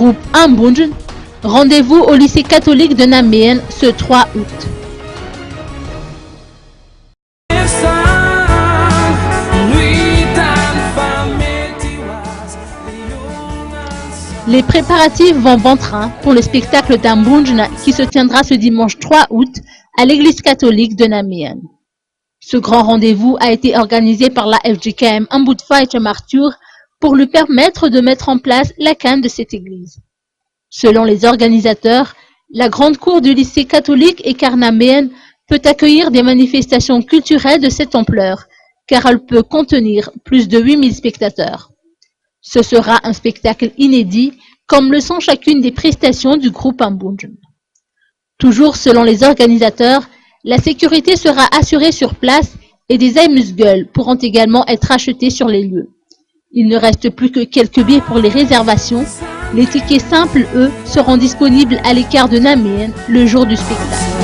groupe Ambunj. Rendez-vous au lycée catholique de Namien ce 3 août. Les préparatifs vont bon train pour le spectacle d'Ambunj qui se tiendra ce dimanche 3 août à l'église catholique de Namien. Ce grand rendez-vous a été organisé par la FGKM Ambudfight Martyr pour lui permettre de mettre en place la canne de cette église. Selon les organisateurs, la grande cour du lycée catholique Ekarnaméen peut accueillir des manifestations culturelles de cette ampleur, car elle peut contenir plus de 8000 spectateurs. Ce sera un spectacle inédit, comme le sont chacune des prestations du groupe Ambunj. Toujours selon les organisateurs, la sécurité sera assurée sur place et des amuse-gueules pourront également être achetés sur les lieux. Il ne reste plus que quelques billets pour les réservations. Les tickets simples, eux, seront disponibles à l'écart de Namien le jour du spectacle.